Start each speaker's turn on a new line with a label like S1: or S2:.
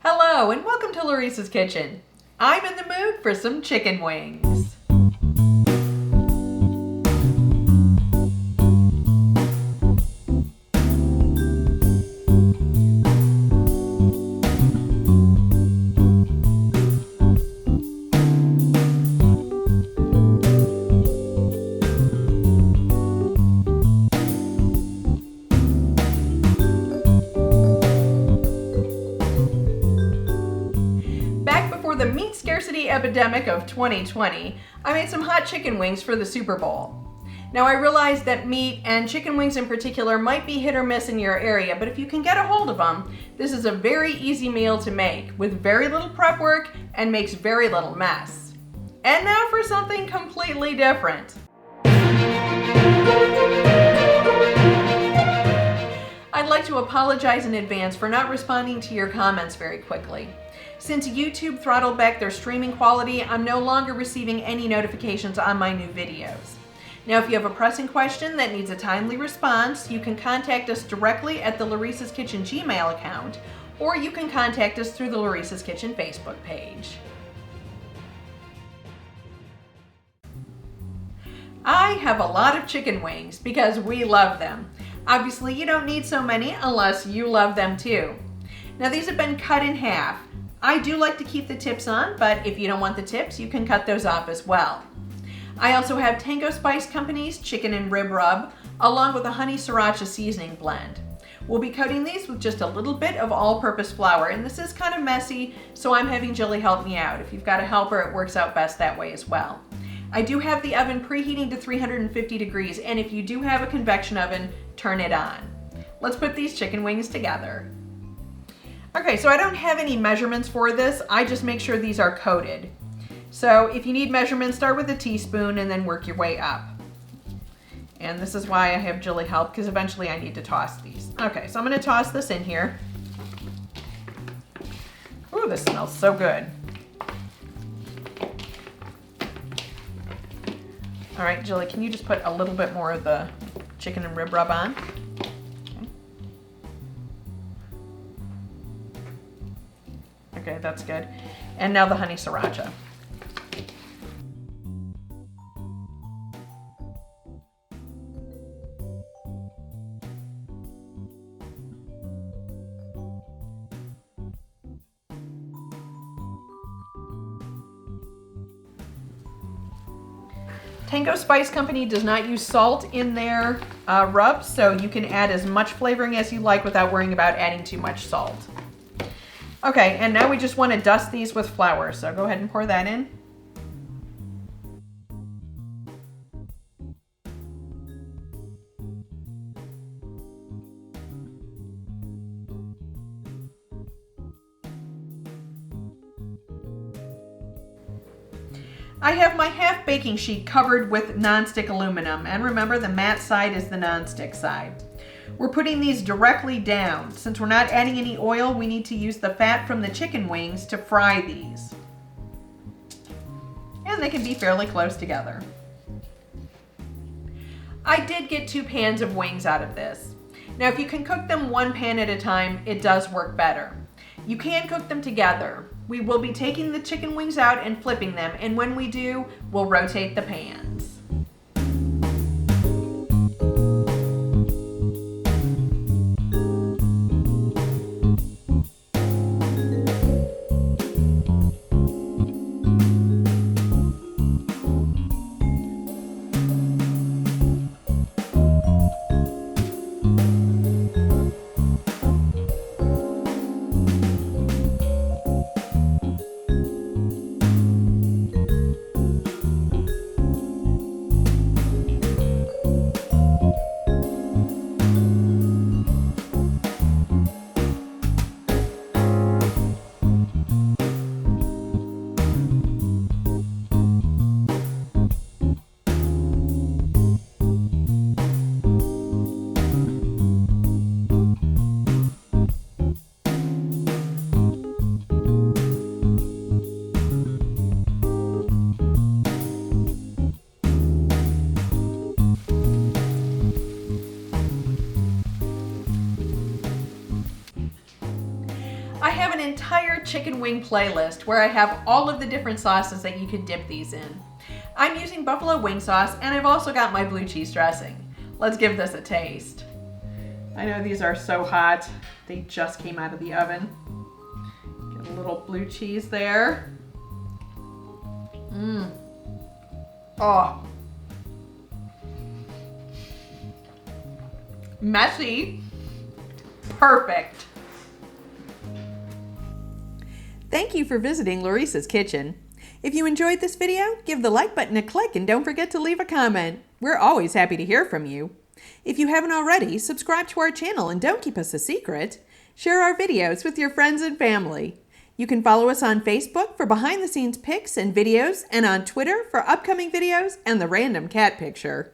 S1: Hello and welcome to Lauriceskitchen Kitchen. I'm in the mood for some chicken wings. The meat scarcity epidemic of 2020, I made some hot chicken wings for the Super Bowl. Now I realize that meat and chicken wings in particular might be hit or miss in your area, but if you can get a hold of them, this is a very easy meal to make with very little prep work and makes very little mess. And now for something completely different. I'd like to apologize in advance for not responding to your comments very quickly. Since YouTube throttled back their streaming quality, I'm no longer receiving any notifications on my new videos. Now, if you have a pressing question that needs a timely response, you can contact us directly at the Lauriceskitchen Kitchen Gmail account, or you can contact us through the Lauriceskitchen Kitchen Facebook page. I have a lot of chicken wings because we love them. Obviously, you don't need so many unless you love them too. Now, these have been cut in half. I do like to keep the tips on, but if you don't want the tips, you can cut those off as well. I also have Tango Spice Company's chicken and rib rub, along with a honey Sriracha Seasoning blend. We'll be coating these with just a little bit of all-purpose flour, and this is kind of messy, so I'm having Jilly help me out. If you've got a helper, it works out best that way as well. I do have the oven preheating to 350 degrees, and if you do have a convection oven, turn it on. Let's put these chicken wings together. Okay, so I don't have any measurements for this. I just make sure these are coated. So if you need measurements, start with a teaspoon and then work your way up. And this is why I have Jilly help, because eventually I need to toss these. Okay, so I'm gonna toss this in here. Ooh, this smells so good. All right, Jilly, can you just put a little bit more of the chicken and rib rub on? Okay, that's good. And now the honey sriracha. Tango Spice Company does not use salt in their rubs, so you can add as much flavoring as you like without worrying about adding too much salt. Okay, and now we just want to dust these with flour, so go ahead and pour that in. I have my half baking sheet covered with nonstick aluminum, and remember, the matte side is the nonstick side. We're putting these directly down. Since we're not adding any oil, we need to use the fat from the chicken wings to fry these. And they can be fairly close together. I did get 2 pans of wings out of this. Now, if you can cook them 1 pan at a time, it does work better. You can cook them together. We will be taking the chicken wings out and flipping them, and when we do, we'll rotate the pans. have an entire chicken wing playlist where I have all of the different sauces that you can dip these in. I'm using buffalo wing sauce, and I've also got my blue cheese dressing. Let's give this a taste. I know these are so hot. They just came out of the oven. Get a little blue cheese there. Oh. Messy. Perfect. Thank you for visiting Laurice's Kitchen. If you enjoyed this video, give the like button a click and don't forget to leave a comment. We're always happy to hear from you. If you haven't already, subscribe to our channel and don't keep us a secret. Share our videos with your friends and family. You can follow us on Facebook for behind-the-scenes pics and videos, and on Twitter for upcoming videos and the random cat picture.